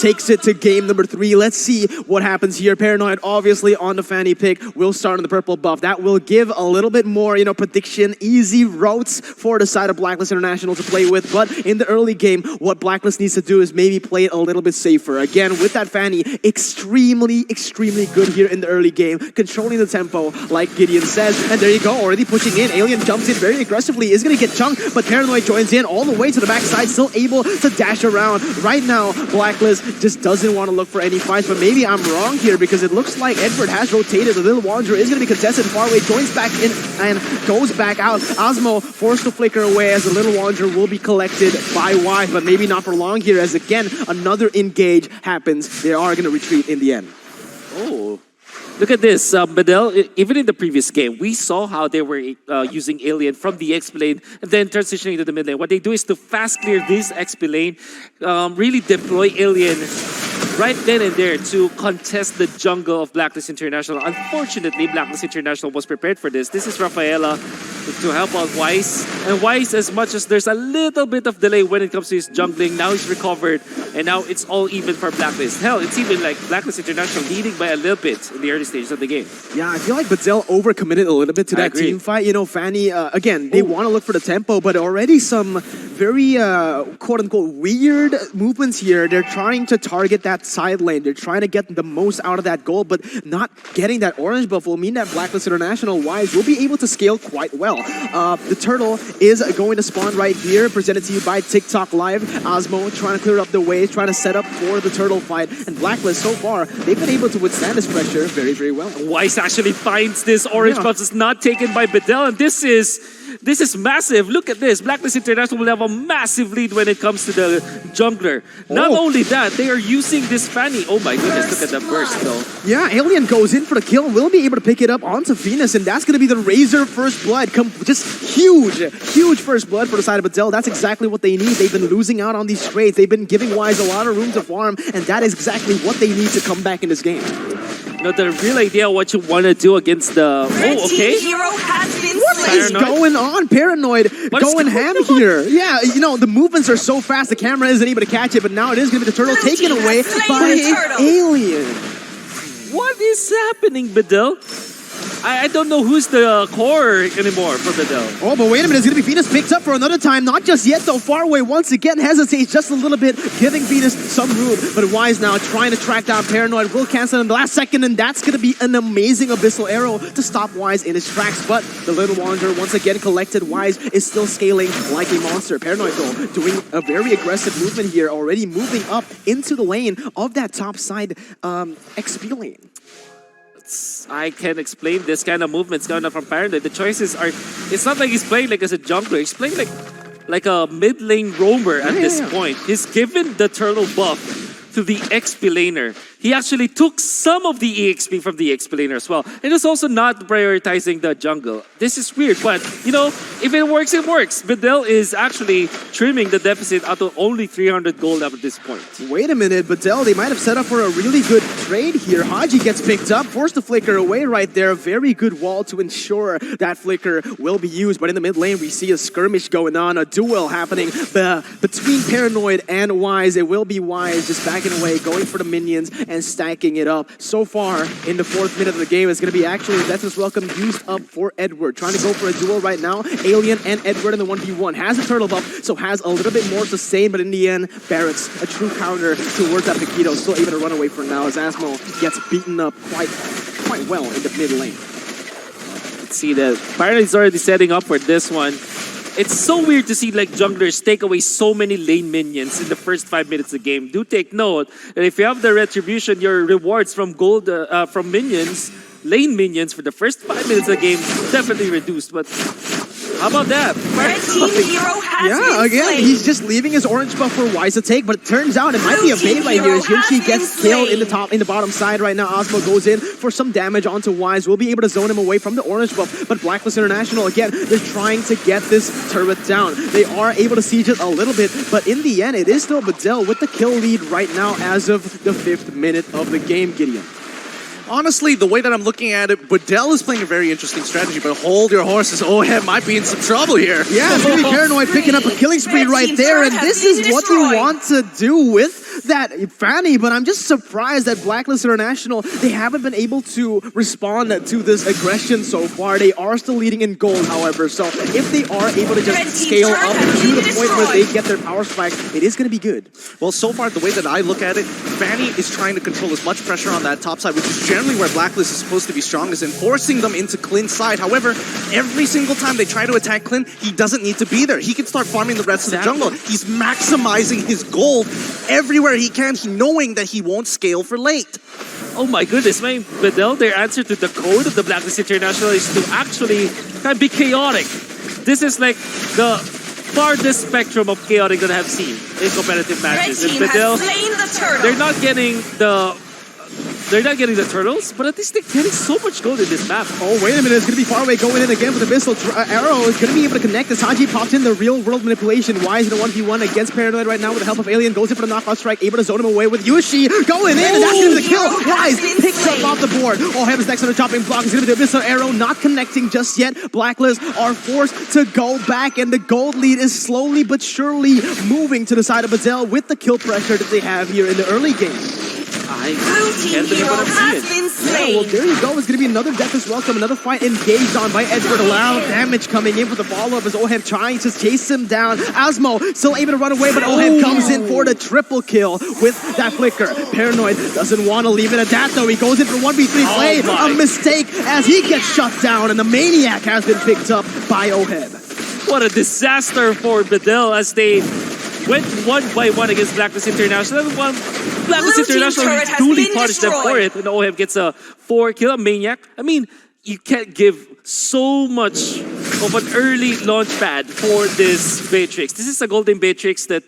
takes it to game number 3. Let's see what happens here. Paranoid obviously on the Fanny pick. Will start on the purple buff. That will give a little bit more, prediction, easy routes for the side of Blacklist International to play with. But in the early game, what Blacklist needs to do is maybe play it a little bit safer. Again, with that Fanny, extremely good here in the early game, controlling the tempo, like Gideon says. And there you go, already pushing in. Alien jumps in very aggressively, is going to get chunked, but Paranoid joins in all the way to the backside, still able to dash around. Right now, Blacklist just doesn't want to look for any fights, but maybe I'm wrong here because it looks like Edward has rotated. The Little Wanderer is going to be contested far away, joins back in and goes back out. Osmo forced to flicker away as the Little Wanderer will be collected by Wise, but maybe not for long here as again, another engage happens. They are going to retreat in the end. Oh. Look at this, Bedell, even in the previous game, we saw how they were using Alien from the X lane and then transitioning to the mid lane. What they do is to fast clear this X lane, really deploy Alien right then and there to contest the jungle of Blacklist International. Unfortunately, Blacklist International was prepared for this. This is Rafaela to help out Wise. And Wise, as much as there's a little bit of delay when it comes to his jungling, now he's recovered. And now it's all even for Blacklist. Hell, it's even like Blacklist International leading by a little bit in the early stages of the game. Yeah, I feel like Bazel overcommitted a little bit to that team fight. Fanny, again, they want to look for the tempo, but already some very quote-unquote weird movements here. They're trying to target that side lane. They're trying to get the most out of that gold, but not getting that orange buff will mean that Blacklist International Wise will be able to scale quite well. The turtle is going to spawn right here, presented to you by TikTok Live. Osmo trying to clear up the way, trying to set up for the turtle fight, and Blacklist so far, they've been able to withstand this pressure very well. Wise actually finds this orange buff is not taken by Bedell, and this is massive. Look at this. Blacklist International will have a massive lead when it comes to the jungler. Not only that, they are using this Fanny. Oh my goodness, look at the burst though. Yeah, Alien goes in for the kill. Will be able to pick it up onto Venus, and that's going to be the Razor first blood. Just huge first blood for the side of Bedell. That's exactly what they need. They've been losing out on these trades. They've been giving Wise a lot of room to farm, and that is exactly what they need to come back in this game. The real idea of what you want to do against the... What is going on? Paranoid going ham here. Yeah, the movements are so fast, the camera isn't able to catch it, but now it is going to be the turtle taken away by Alien. What is happening, Bedell? I don't know who's the core anymore for Bedell. Oh, but wait a minute. It's going to be Venus picked up for another time. Not just yet, though. Far away once again hesitates just a little bit, giving Venus some room. But Wise now trying to track down Paranoid. Will cancel in the last second, and that's going to be an amazing Abyssal Arrow to stop Wise in his tracks. But the Little Wanderer once again collected. Wise is still scaling like a monster. Paranoid, though, doing a very aggressive movement here, already moving up into the lane of that top side XP lane. I can't explain this kind of movements coming up from Paranoid. The choices are, it's not like he's playing like as a jungler. He's playing like a mid lane roamer at this point. He's given the turtle buff to the XP laner. He actually took some of the EXP from the XP laner as well. And it's also not prioritizing the jungle. This is weird, but if it works, it works. Bedell is actually trimming the deficit out to only 300 gold up at this point. Wait a minute, Bedell, they might have set up for a really good trade here. Haji gets picked up, forced to flicker away right there. A very good wall to ensure that flicker will be used. But in the mid lane, we see a skirmish going on, a duel happening between Paranoid and Wise. It will be Wise just backing away, going for the minions and stacking it up. So far, in the 4th minute of the game, it's going to be actually a Deathless Welcome used up for Edward. Trying to go for a duel right now. Alien and Edward in the 1v1. Has a turtle buff, so has a little bit more sustain, but in the end, Barracks, a true counter towards that Paquito. Still able to run away for now as Asmo gets beaten up quite well in the mid lane. Let's see that Paranoid's already setting up for this one. It's so weird to see like junglers take away so many lane minions in the first 5 minutes of the game. Do take note that if you have the retribution, your rewards from gold from minions, lane minions for the first 5 minutes of the game definitely reduced. But how about that? Again, he's just leaving his orange buff for Wise to take, but it turns out it might be a bait right here. Yunchi gets killed in the bottom side right now. Osmo goes in for some damage onto Wise. We'll be able to zone him away from the orange buff, but Blacklist International, again, they're trying to get this turret down. They are able to siege it a little bit, but in the end, it is still Bedell with the kill lead right now as of the 5th minute of the game, Gideon. Honestly, the way that I'm looking at it, Bedell is playing a very interesting strategy, but hold your horses. OHEM might be in some trouble here. Yeah, it's going to be Paranoid picking up a killing spree right there, and this is what you want to do with that Fanny, but I'm just surprised that Blacklist International, they haven't been able to respond to this aggression so far. They are still leading in gold, however, so if they are able to just scale up to the point where they get their power spikes, it is going to be good. Well, so far, the way that I look at it, Fanny is trying to control as much pressure on that top side, which is generally where Blacklist is supposed to be strongest, and forcing them into Clint's side. However, every single time they try to attack Clint, he doesn't need to be there. He can start farming the rest of the jungle. He's maximizing his gold everywhere he can, knowing that he won't scale for late. Oh my goodness, man. Bedell, their answer to the code of the Blacklist International is to actually kind of be chaotic. This is like the farthest spectrum of chaotic that I have seen in competitive matches. Red team Bedell, has slain the turtle. they're not getting the turtles, but at least they're getting so much gold in this map. Oh, wait a minute. It's going to be far away going in again with the missile. Arrow is going to be able to connect. As Haji popped in the real world manipulation. Why is it a 1v1 against Paranoid right now with the help of Alien? Goes in for the knockout strike. Able to zone him away with Yushi. Going in, and that's going to be the kill. Wise picks up off the board. Oh, Heaven's next on the chopping block. He's going to do the missile arrow. Not connecting just yet. Blacklist are forced to go back, and the gold lead is slowly but surely moving to the side of Bazel with the kill pressure that they have here in the early game. I Blue team can't believe hero what I'm has seeing. been slain. Well, there you go. It's going to be another death as welcome. Another fight engaged on by Edward. A lot of damage coming in with the follow-up as Oheb trying to chase him down. Asmo still able to run away, but Oheb comes in for the triple kill with that flicker. Paranoid doesn't want to leave it at that, though. He goes in for 1v3 play. A mistake as he gets shut down, and the Maniac has been picked up by Oheb. What a disaster for Bedell as they went 1-by-1 against Blacklist International. And Blacklist Blue team International turret has duly been punished them for destroyed. it. And Oheb gets a 4-kill, a Maniac. I mean, you can't give so much of an early launch pad for this Beatrix. This is a golden Beatrix that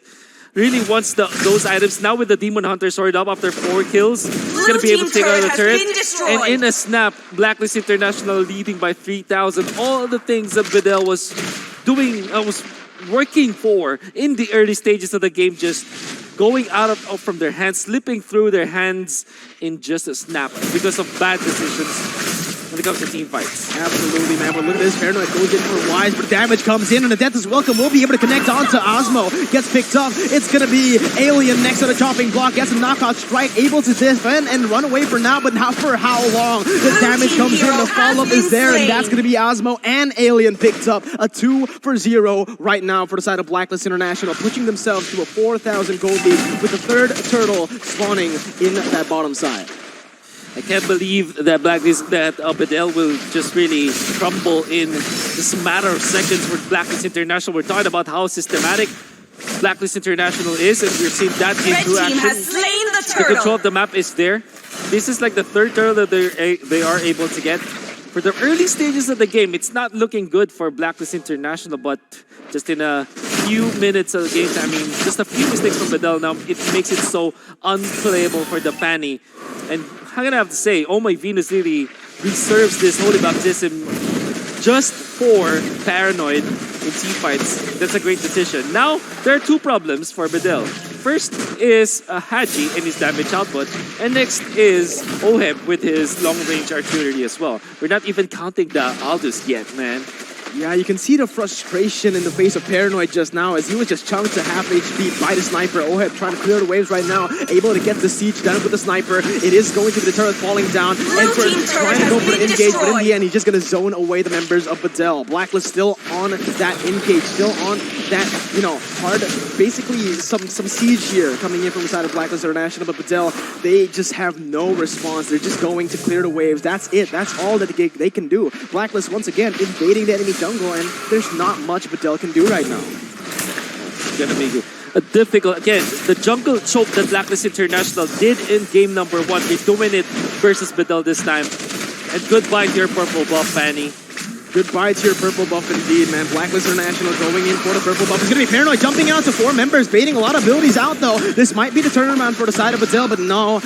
really wants those items. Now with the Demon Hunter sword up after 4 kills, he's going to be able to take out the turret. And in a snap, Blacklist International leading by 3,000. All the things that Bedell was doing, was working for in the early stages of the game, just going out from their hands, slipping through their hands in just a snap because of bad decisions when it comes to team fights. Absolutely, man. But look at this. Paranoid goes in for Wise, but damage comes in, and the death is welcome. We'll be able to connect onto Osmo. Gets picked up. It's going to be Alien next to the chopping block. Gets a knockout strike. Able to defend and run away for now, but not for how long. The damage comes in. The follow-up is there, and that's going to be Osmo and Alien picked up. A 2-0 right now for the side of Blacklist International, pushing themselves to a 4,000 gold lead with the third turtle spawning in that bottom side. I can't believe that Bedell will just really crumble in just a matter of seconds for Blacklist International. We're talking about how systematic Blacklist International is, and we're seeing that in Red true team action. has slain the The turtle. control of the map is there. This is like the third turtle that they are able to get. For the early stages of the game, it's not looking good for Blacklist International, but just in a few minutes of the game, I mean, just a few mistakes from Bedell now, it makes it so unplayable for the Fanny. And I'm gonna have to say, Oh My Venus really reserves this Holy Baptism just for Paranoid in team fights. That's a great decision. Now, there are two problems for Bedell. First is Haji and his damage output, and next is Oheb with his long-range artillery as well. We're not even counting the Aldous yet, man. Yeah, you can see the frustration in the face of Paranoid just now as he was just chunked to half HP by the sniper. Oheb trying to clear the waves right now, able to get the siege done with the sniper. It is going to be the turret falling down. Edward trying to go for the engage, but in the end, he's just going to zone away the members of Bedell. Blacklist still on that engage, still on that, hard, basically some siege here coming in from the side of Blacklist International, but Bedell, they just have no response. They're just going to clear the waves. That's it. That's all that they can do. Blacklist, once again, invading the enemy jungle, and there's not much Bedell can do right now. It's gonna be a difficult, again, the jungle choke that Blacklist International did in game number 1. They're doing it versus Bedell this time. And goodbye to your purple buff, Fanny. Goodbye to your purple buff indeed, man. Blacklist International going in for the purple buff. It's going to be Paranoid jumping out to 4 members, baiting a lot of abilities out, though. This might be the turnaround for the side of Bedell, but no.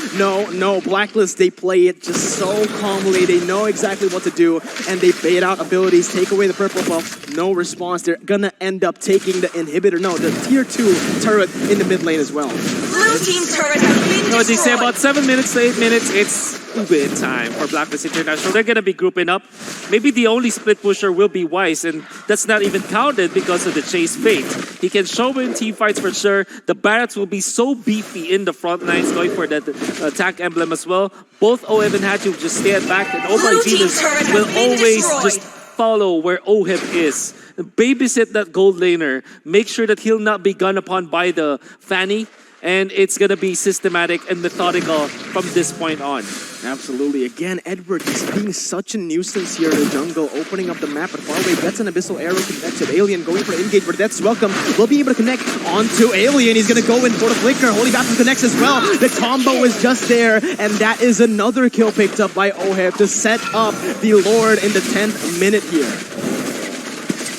Blacklist, they play it just so calmly. They know exactly what to do, and they bait out abilities, take away the purple buff. No response. They're going to end up taking the inhibitor. No, the tier 2 turret in the mid lane as well. Blue team turret has been You know what they say destroyed. about 7 minutes to 8 minutes? It's bit time for Blacklist International. They're going to be grouping up. Maybe the only split pusher will be Wise, and that's not even counted because of the Chase Fate. He can show in team fights for sure. The Barracks will be so beefy in the front lines, going for that attack emblem as well. Both OHEB and Hachi will just stand back, and Omar Venus will always just follow where OHEB is. Babysit that gold laner. Make sure that he'll not be gunned upon by the Fanny. And it's going to be systematic and methodical from this point on. Absolutely. Again, Edward is being such a nuisance here in the jungle, opening up the map, but far away gets an Abyssal Arrow connected. Alien going for engage, but that's welcome. Will be able to connect onto Alien. He's going to go in for the flicker. Holy Baptist connects as well. The combo is just there, and that is another kill picked up by OHEB to set up the Lord in the 10th minute here.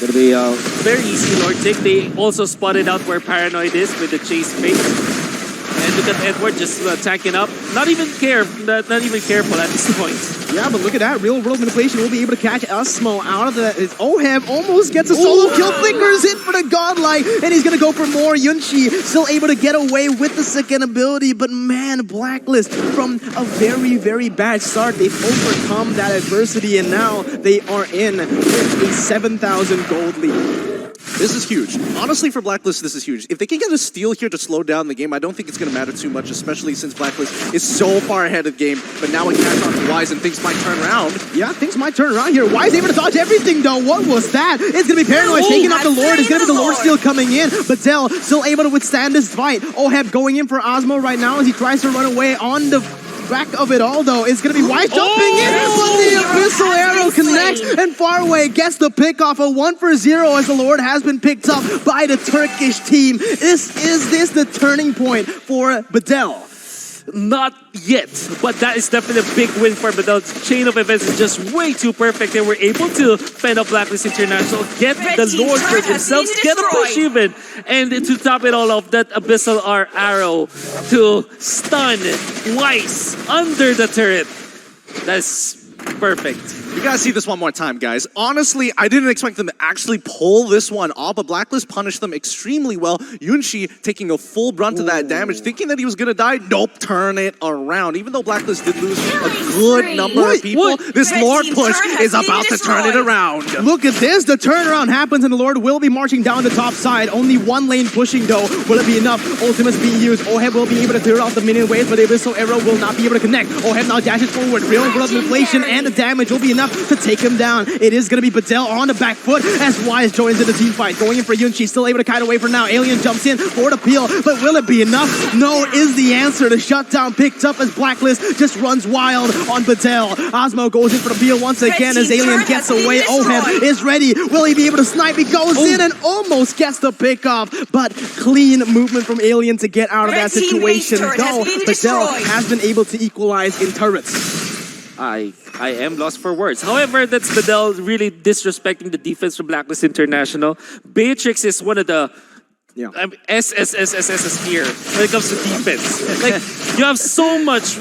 Gonna be a very easy Lord take. They also spotted out where Paranoid is with the Chase Fate. And look at Edward just attacking up. Not even careful at this point. Yeah, but look at that. Real world manipulation will be able to catch Asmo out of the... OHEB almost gets a solo kill. Flickers in for the Godlike. And he's going to go for more. Yunchi still able to get away with the second ability. But man, Blacklist from a very, very bad start. They've overcome that adversity. And now they are in with a 7,000 gold lead. This is huge. Honestly, for Blacklist, this is huge. If they can get a steal here to slow down the game, I don't think it's going to matter too much, especially since Blacklist is so far ahead of the game. But now we catch on to Wise and things might turn around. Yeah, things might turn around here. Wise able to dodge everything, though. What was that? It's going to be Paranoid taking out the Lord. It's going to be the Lord steal coming in. But Dell still able to withstand this fight. OHEB going in for Osmo right now as he tries to run away on the back of it all, though. It's going to be Wise jumping in, but the Abyssal Arrow connects, and Faraway gets the pick off. A 1 for 0 as the Lord has been picked up by the Turkish team. Is this the turning point for Bedell? Not yet, but that is definitely a big win for Bedell. Chain of events is just way too perfect. They were able to fend off Blacklist International, get the Lord for themselves, get a push even, and to top it all off, that Abyssal Arrow to stun Wise under the turret. That's perfect. You gotta see this one more time, guys. Honestly, I didn't expect them to actually pull this one off, but Blacklist punished them extremely well. Yunchi taking a full brunt of that damage, thinking that he was gonna die. Nope, turn it around. Even though Blacklist did lose a good number of people, this Lord push is about to turn it around. Look at this. The turnaround happens, and the Lord will be marching down the top side. Only one lane pushing, though. Will it be enough? Ultimate's being used. OHEB will be able to clear off the minion waves, but the Abyssal Arrow will not be able to connect. OHEB now dashes forward. Real world inflation, and the damage will be enough to take him down. It is going to be Bedell on the back foot as Wise joins in the team fight. Going in for Yunchi, still able to kite away for now. Alien jumps in for the peel, but will it be enough? No is the answer. The shutdown picked up as Blacklist just runs wild on Bedell. Osmo goes in for the peel once again as Alien gets away. OHEB is ready. Will he be able to snipe? He goes in and almost gets the pick off, but clean movement from Alien to get out of that situation. Though Bedell has been able to equalize in turrets. I am lost for words. However, that's Bedell really disrespecting the defense from Blacklist International. Beatrix is one of the SSSSS here when it comes to defense. Like, you have so much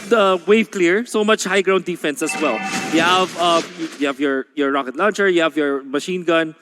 wave clear, so much high ground defense as well. You have your rocket launcher, you have your machine gun.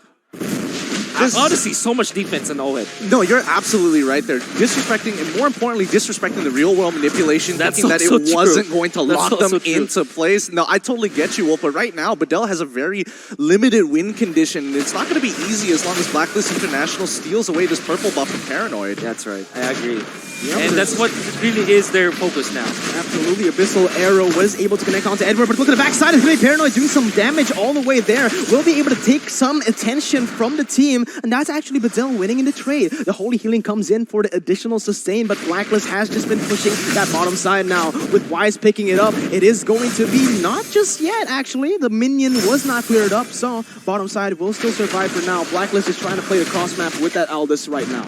Honestly, so much defense in OHEB. No, you're absolutely right there. Disrespecting, and more importantly, disrespecting the real-world manipulation, thinking that it wasn't going to lock them into place. No, I totally get you, Wolf, but right now, Bedell has a very limited win condition. It's not going to be easy as long as Blacklist International steals away this purple buff from Paranoid. That's right. I agree. Yep, and that's what really is their focus now. Absolutely. Abyssal Arrow was able to connect onto Edward, but look at the backside. It's going to be Paranoid doing some damage all the way there. Will be able to take some attention from the team, and that's actually Bedell winning in the trade. The Holy Healing comes in for the additional sustain, but Blacklist has just been pushing that bottom side now. With Wise picking it up, it is going to be not just yet, actually. The minion was not cleared up, so bottom side will still survive for now. Blacklist is trying to play the cross map with that Aldous right now.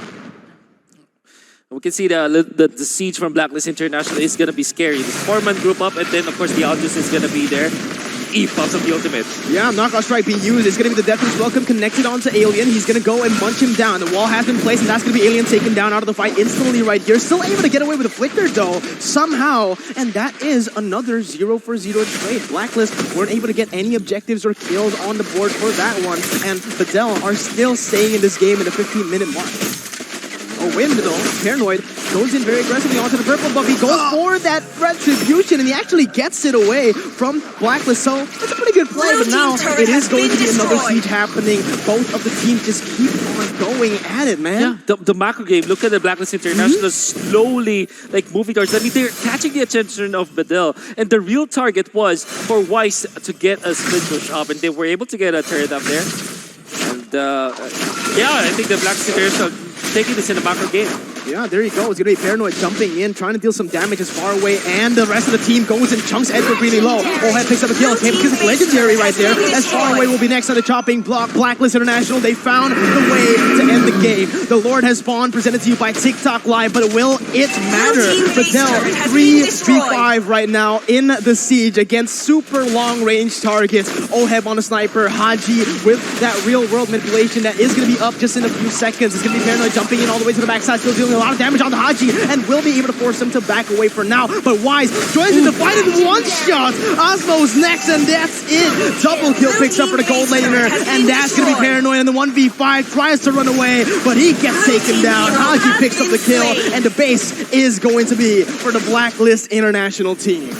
We can see the siege from Blacklist International is going to be scary. The 4-man group up, and then, of course, the Aldous is going to be there. Eve pops up the ultimate. Yeah, knockout strike being used. It's going to be the Deathless Welcome connected onto Alien. He's going to go and munch him down. The wall has been placed, and that's going to be Alien taken down out of the fight instantly right here. Still able to get away with a flicker, though, somehow. And that is another 0 for 0 trade. Blacklist weren't able to get any objectives or kills on the board for that one. And Bedell are still staying in this game in the 15-minute mark. Oh, wait a minute though. Paranoid goes in very aggressively onto the purple buff. He goes for that retribution and he actually gets it away from Blacklist. So that's a pretty good play, but now it is going to be another siege happening. Both of the teams just keep on going at it, man. Yeah, the macro game, look at the Blacklist International slowly like moving towards. I mean, they're catching the attention of Bedell, and the real target was for Weiss to get a split push up, and they were able to get a turret up there. And yeah, I think the Blacklist International taking this in the macro game. Yeah, there you go. It's going to be Paranoid jumping in, trying to deal some damage as far away, and the rest of the team goes and chunks Edward really low. Ohead picks up a kill. Okay, because it's legendary right there. As far away will be next on the chopping block. Blacklist International, they found the way to end the game. The Lord has spawned, presented to you by TikTok Live, but will it matter? Bedell, 3v5 right now in the siege against super long-range targets. Oheb on a sniper, Haji with that real-world manipulation that is going to be up just in a few seconds. It's going to be Paranoid jumping in all the way to the backside, still dealing a lot of damage on the Haji, and will be able to force him to back away for now. But Wise joins in the fight in one shot. Osmo's next, and that's it. Double kill picks up for the gold laner, and that's going to be Paranoid. And the 1v5 tries to run away, but he gets taken down. Haji picks up the kill, and the base is going to be for the Blacklist International team.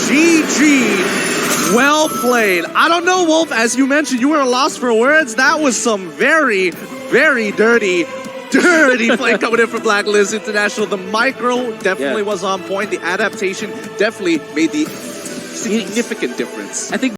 GG. Well played. I don't know, Wolf, as you mentioned, you were lost for words. That was some very, very dirty play coming in from Blacklist International. The micro definitely was on point. The adaptation definitely made the significant difference. I think